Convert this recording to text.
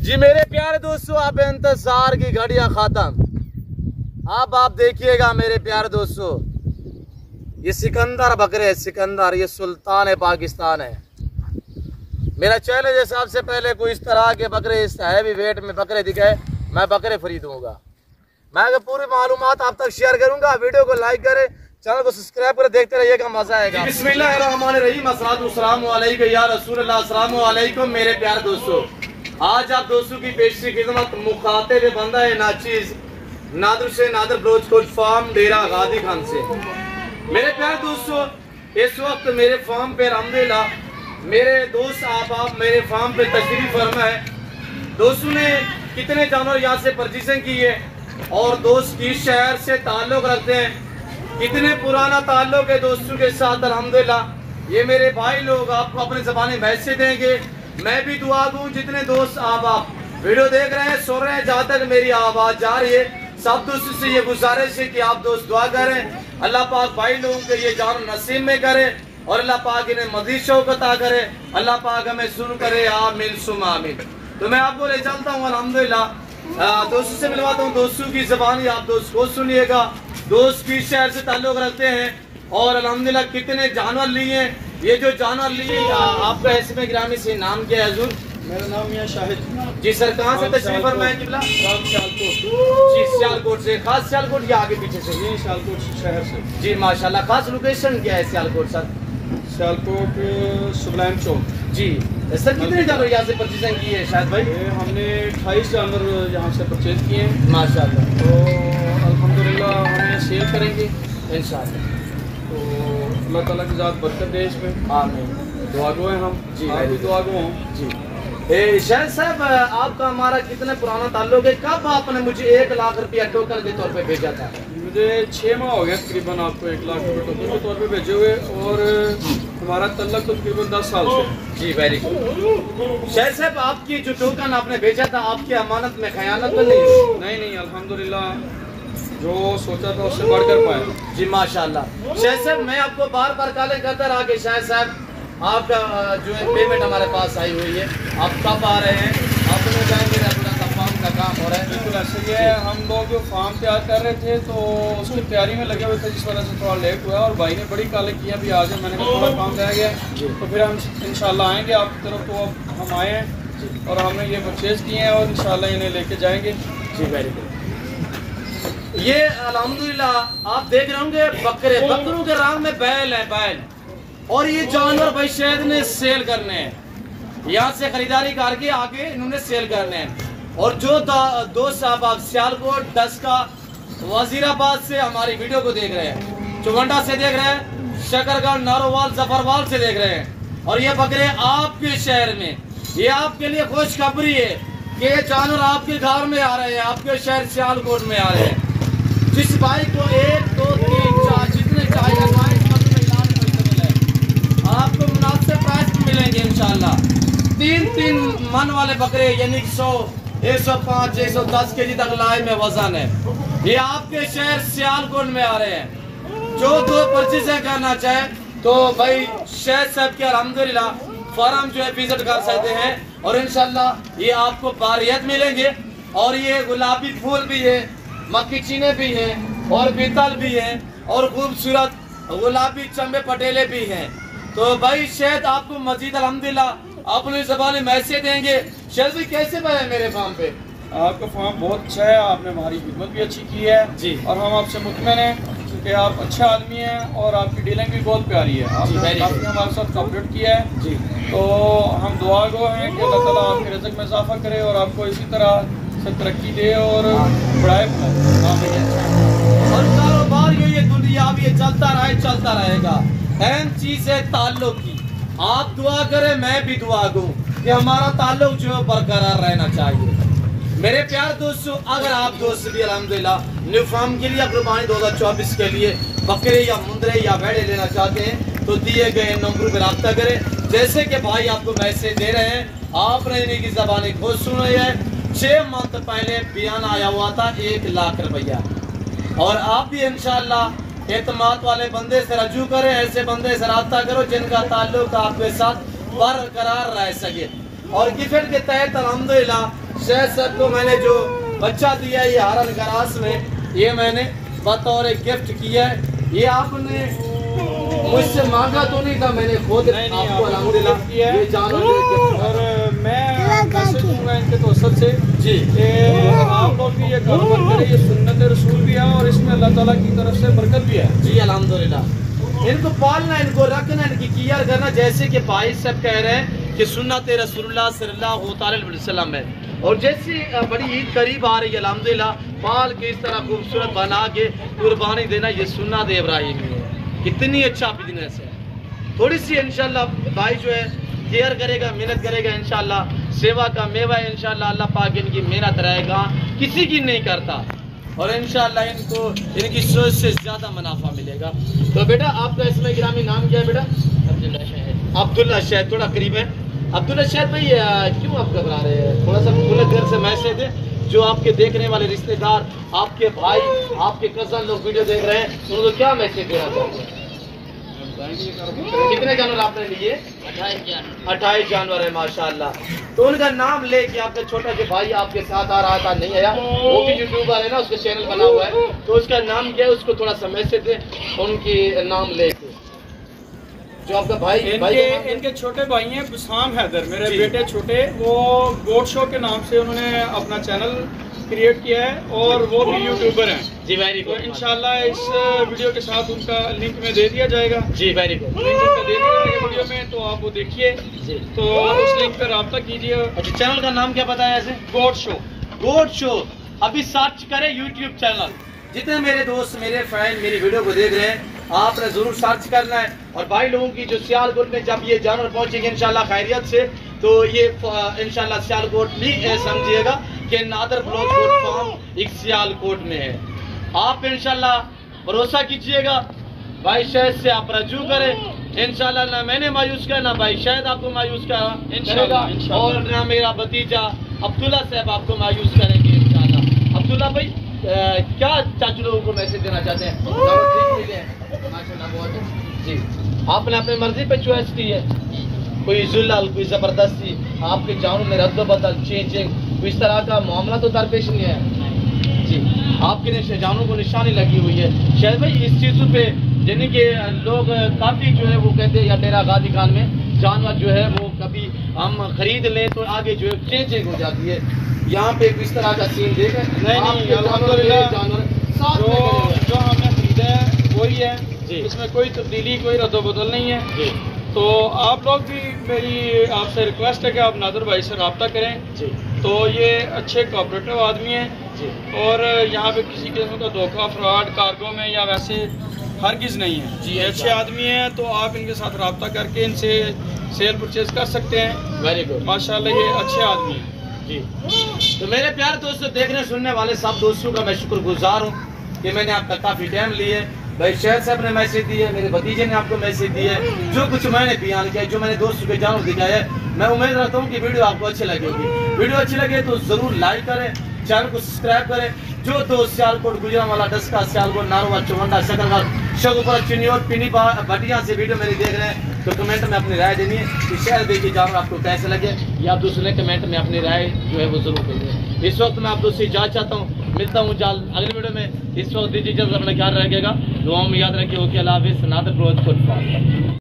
जी मेरे प्यारे दोस्तों, आप इंतजार की घड़ियां खत्म। अब आप देखिएगा मेरे प्यारे दोस्तों, ये सिकंदर बकरे है, सिकंदर, ये सुल्तान है पाकिस्तान है। मेरा चैलेंज है, सबसे पहले कोई इस तरह के बकरे, इस हैवी वेट में बकरे दिखाए, मैं बकरे खरीदूंगा। मैं पूरी मालूमात आप तक शेयर करूंगा। वीडियो को लाइक करें, चैनल को सब्सक्राइब करें, देखते रहिएगा, मजा आएगा। बिस्मिल्लाहिर्रहमानिर्रहीम, अस्सलातु वस्सलामु अलैका या रसूलल्लाह, अस्सलामु अलैकुम मेरे प्यारे दोस्तों। आज आप दोस्तों की पेशरी खिदमत मुखातिब बंदा है नाचीज नादर से नादर ब्रोच कोच फार्म डेरा गादी खान से। मेरे प्यारे दोस्तों, इस वक्त मेरे फार्म पे अल्हम्दुलिल्लाह मेरे दोस्त आप मेरे फार्म पे तशरीफ फरमा है। दोस्तों ने कितने जानवर यहाँ से परचेजिंग की है और दोस्त किस शहर से ताल्लुक रखते हैं, कितने पुराना ताल्लुक है दोस्तों के साथ। अल्हम्दुलिल्लाह ये मेरे भाई लोग आपको अपने ज़बानी मैसेज देंगे। मैं भी दुआ दूं, जितने दोस्त आप वीडियो देख रहे हैं, सुन रहे हैं, जहाँ तक मेरी आवाज़ जा रही है, सब दोस्तों से ये गुजारिश है कि आप दोस्त दुआ करें, अल्लाह पाक भाई लोगों के ये जान नसीब में करे और अल्लाह पाक इन्हें मज़ीद शौकत अता करे, अल्लाह पाक हमें सुन करे, आमीन सुम आमीन। तो मैं आपको ले चलता हूँ अल्हम्दुलिल्लाह, दोस्तों से मिलवाता हूँ, दोस्तों की ज़बानी आप दोस्त को सुनिएगा। दोस्त किस शहर से ताल्लुक़ रखते हैं और अल्हम्दुलिल्लाह कितने जानवर लिए। ये जो जानवर लिए, आपका इसमें ग्रामी से नाम क्या है हजूर? मेरा नाम मियां शाहिद। जी सर, कहाँ से तशरीफ फरमाए किबला? जी सियालकोट से। खास सियालकोट या आगे पीछे से? ये सियालकोट शहर से। जी माशाल्लाह। खास लोकेशन क्या है सियालकोट सर? सियालकोट सुबलाइन चौक। जी सर, कितने जानवर यहाँ से परचेजिंग की है शाहिद भाई? हमने 28 जानवर यहाँ से परचेज किए हैं माशाल्लाह। तो अल्हम्दुलिल्लाह हम ये सेल करेंगे इंशाल्लाह। तो अल्लाह ताला की ज़ात बरकत दे इसमें, आमीन। दुआ गो हैं हम। जी आप भी दुआ गो हों। जी शाहिद साहब, आपका हमारा कितना पुराना ताल्लुक है? कब आपने मुझे 1 लाख रुपया टोकन के तौर पे भेजा था? मुझे 6 माह हो गया तकरीबन आपको 1 लाख रुपये टोकन के तौर पे भेजे हुए, और हमारा तल्लक तो तकरीबन 10 साल से। जी वेरी गुड। शाहिद साहब, आपकी जो टोकन आपने भेजा था, आपकी अमानत में खयानत तो नहीं? नहीं अल्हम्दुलिल्लाह, जो सोचा था उससे बढ़कर पाया। जी माशाल्लाह। शाहिद साहब, मैं आपको बार बार कॉलिंग करता रहा कि शाहिद साहब आपका जो है पेमेंट हमारे पास आई हुई है, आप कब आ रहे हैं? आपने जाएंगे फार्म का काम हो रहा है? बिल्कुल ऐसे ही है। हम लोग जो फार्म तैयार कर रहे थे तो उसकी तैयारी में लगे हुए थे, जिस वजह से थोड़ा लेट हुआ, और भाई ने बड़ी कॉलिंग की अभी आ जाए। मैंने कहा थोड़ा काम रह गया, तो फिर हम इंशाल्लाह आएंगे आपकी तरफ। तो अब हम आए हैं और हमने ये परचेज़ किए हैं और इंशाल्लाह इन्हें लेके जाएंगे। जी वेरी गुड। ये अल्हम्दुलिल्लाह आप देख रहे होंगे बकरे, बकरों के रंग में बैल है, बैल। और ये जानवर भाई शायद ने सेल करने हैं, यहाँ से खरीदारी करके आगे इन्होंने सेल करने हैं। और जो दोस्त साहब आप सियालकोट, डस्का, वजीराबाद से हमारी वीडियो को देख रहे हैं, चुवंडा से देख रहे हैं, शकरगढ़, नारोवाल, जफरवाल से देख रहे हैं, और ये बकरे आपके शहर में, ये आपके लिए खुशखबरी है कि ये जानवर आपके घर में आ रहे हैं, आपके शहर सियालकोट में आ रहे हैं। जिस भाई को 1 2 3 4 जितने चाहिए आपको मुनासिब प्राइस मिलेंगे इंशाल्लाह। 3 मन वाले बकरे, यानी 100, 105, 110 केजी तक लाए में वजन है, ये आपके शहर सियालकोट में आ रहे हैं। जो दो परचेजिंग करना चाहे तो भाई शाहिद साहब के अल्हम्दुलिल्लाह फार्म जो है विजिट कर सकते हैं, और इंशाल्लाह ये आपको बारियत मिलेंगे। और ये गुलाबी फूल भी है, मक्खी चीने भी हैं, और बीतल भी हैं, और खूबसूरत गुलाबी चंबे पटेले भी हैं। तो भाई शायद आपको मजीद अल्हम्दुलिल्लाह अपनी ज़बानी मैसेज देंगे। शायद भी कैसे पाए मेरे फार्म पे? आपका फार्म बहुत अच्छा है, आपने हमारी खिदमत भी अच्छी की है जी, और हम आपसे मुतमईन हैं क्योंकि आप अच्छा आदमी हैं और आपकी डीलिंग भी बहुत प्यारी है। आपने काफ़ी हमारे साथ कोऑपरेट किया है जी। तो हम दुआ गो हैं कि अल्लाह ताला आपके रिज़्क़ में इजाफा करे और आपको इसी तरह से तरक्की दे और बढ़ाए। और कारोबार ये दुनिया भी चलता रहेगा। अहम चीज है ताल्लुक की। आप दुआ करें, मैं भी दुआ दूं कि हमारा ताल्लुक जो है बरकरार रहना चाहिए। मेरे प्यार दोस्तों, अगर आप दोस्त भी अल्हम्दुलिल्लाह न्यू फार्म के लिए कुर्बानी 2024 के लिए बकरे या मुंदरे या भेड़े लेना चाहते हैं तो दिए गए नंबर पर रब्ता करें। जैसे कि भाई आपको मैसेज दे रहे हैं, आपने इन्हीं की ज़बानी खुद सुनी है। 6 मंथ पहले बयान आया हुआ था 1 लाख रुपया, और आप भी इंशाल्लाह एतमाद वाले बंदे से रजू करें, ऐसे बंदे से रब्ता करो जिनका ताल्लुक आपके साथ बरकरार रह सके। और गिफ्ट के तहत अल्हम्दुलिल्लाह शहद साहब को मैंने जो बच्चा दिया है ये हारन गरास में, ये मैंने बतौर गिफ्ट किया है। ये आपने मुझसे मांगा तो नहीं था, मैंने खुद आपको अल्हम्दुलिल्लाह ये जानवर और मैं मैसेज दूंगा इनके तवसत से जी आप लोग भी ये कारोबार करें, ये सुन्नत रसूल भी है और इसमें अल्लाह ताला की तरफ से बरकत भी है जी अल्हम्दुलिल्लाह। इनको पालना, इनको रखना, इनकी केयर करना, जैसे कि भाई सब कह रहे हैं कि सुन्नत रसूलुल्लाह सल्लल्लाहु अलैहि वसल्लम है। और जैसी बड़ी ईद करीब आ रही है अल्हम्दुलिल्लाह, पाल के इस तरह खूबसूरत बना के कुर्बानी देना ये सुन्नत इब्राहिमी है। कितनी अच्छा बिजनेस है। थोड़ी सी इंशाल्लाह भाई जो है केयर करेगा, मेहनत करेगा, इंशाल्लाह सेवा का मेवा है, इंशाल्लाह अल्लाह पाक इनकी मेहनत रहेगा, किसी की नहीं करता, और इंशाल्लाह इनको इनकी सोच से ज़्यादा मुनाफा मिलेगा। तो बेटा आपका इसमें गिरामी नाम क्या है बेटा? अब्दुल्ला शहद। अब्दुल्ला शहद, थोड़ा करीब है। अब्दुल्ला शहद भाई क्यों आप घबरा रहे हैं? थोड़ा सा पूरे घर से मैसेज है, जो आपके देखने वाले रिश्तेदार, आपके भाई, आपके कज़न लोग वीडियो देख रहे हैं, उनको क्या मैसेज देना चाहते हैं? कितने जानवर आपने लिए? 28 जानवर है माशाल्लाह। तो उनका नाम ले कि आपका छोटा जो भाई आपके साथ आ रहा था, नहीं आया, वो भी यूट्यूबर है ना, उसका चैनल बना हुआ है, तो उसका नाम क्या है, उसको थोड़ा सा मैसेज दे, उनकी नाम ले जो आपका भाई इनके छोटे भाई हैं बुसाम हैदर, मेरे बेटे छोटे, वो गोट शो के नाम से उन्होंने अपना चैनल क्रिएट किया है और वो भी यूट्यूबर हैं जी। Very good. तो इंशाल्लाह इस वीडियो के साथ उनका लिंक में दे दिया जाएगा जी। Very good. लिंक उनका दे दिया जाएगा वीडियो में, तो आप वो देखिए जी। तो उस लिंक पर रब्ता कीजिए। अच्छा, चैनल का नाम क्या बताया ऐसे? गोट शो। गोट शो। अभी सर्च करें यूट्यूब चैनल। जितने मेरे दोस्त, मेरे फ्रेंड मेरी वीडियो को देख रहे हैं, आपने जरूर सर्च करना है। और भाई लोगों की जो सियालकोट में जब ये जानवर पहुंचेंगे इंशाल्लाह खैरियत से, तो ये इंशाल्लाह सियालकोट भी समझिएगा कि नादर ब्लॉक फार्म एक सियालकोट में है। आप इंशाल्लाह भरोसा कीजिएगा, भाई शायद से आप रजू करें इंशाल्लाह। ना मैंने मायूस किया, ना भाई शायद आपको मायूस करा इंशाल्लाह, और ना मेरा भतीजा अब्दुल्ला साहब आपको मायूस करेंगे इंशाल्लाह। अब्दुल्ला भाई क्या चाचू लोगों को मैसेज देना चाहते हैं? जी, आपने अपनी मर्जी पे चॉइस की है, कोई जुल्ल, कोई जबरदस्ती, आपके जानवर में रद्द बदल, चेंजिंग, कोई इस तरह का मामला तो दरपेश नहीं है जी। आपके जानवरों को निशानी लगी हुई है। शायद भाई इस चीज़ों पे यानी कि लोग काफ़ी जो है वो कहते हैं, या डेरा गाजी खान में जानवर जो है वो कभी हम खरीद लें तो आगे जो है चेंजिंग हो जाती है। यहाँ पे इस तरह का सीन देखें, नहीं अल्हम्दुलिल्लाह जो हमने खरीदा है वही है, इसमें कोई तब्दीली, कोई रद्द-बदल नहीं है जी। तो आप लोग भी, मेरी आपसे रिक्वेस्ट है कि आप नादर भाई से रब्ता करें जी। तो ये अच्छे कोऑपरेटिव आदमी हैं जी, और यहाँ पे किसी किस्म का धोखा, फ्रॉड कार्गो में या वैसे हरगिज़ नहीं है जी। अच्छे आदमी हैं, तो आप इनके साथ रब्ता करके इनसे सेल परचेज कर सकते हैं। वेरी गुड, माशाल्लाह ये अच्छे आदमी हैं जी। तो मेरे प्यारे दोस्तों, देखने सुनने वाले सब दोस्तों का मैं शुक्रगुजार हूँ कि मैंने आपका काफ़ी टाइम लिए। भाई शहद साहब ने मैसेज दिए, मेरे भतीजे ने आपको मैसेज दिए, जो कुछ मैंने बयान किया, जो मैंने दोस्तों के जानवर दिखाया है, मैं उम्मीद रखता हूँ कि वीडियो आपको अच्छी लगेगी। वीडियो अच्छी लगे तो ज़रूर लाइक करें, चैनल को सब्सक्राइब करें। जो दोस्त सियालकोट, गुजरांवाला, डस्का, सियालकोट, नारोवाल, चौवंडा, शकरगढ़, शगुफा, चिन्योट, पिनी भटिया से वीडियो मेरी देख रहे हैं, तो कमेंट में अपनी राय देनी है कि शायद देखिए जानवर आपको कैसे लगे, या आप दूसरे कमेंट में अपनी राय जो है वो जरूर देंगे। इस वक्त मैं आप दोस्तों से इजाज़त चाहता हूँ, मिलता हूँ अगले वीडियो में। इस वक्त दीजिए, अपना ख्याल रखिएगा, दुआओं में याद रखिए। ओके, अल्लाह हाफिज़। नादर ब्लॉक।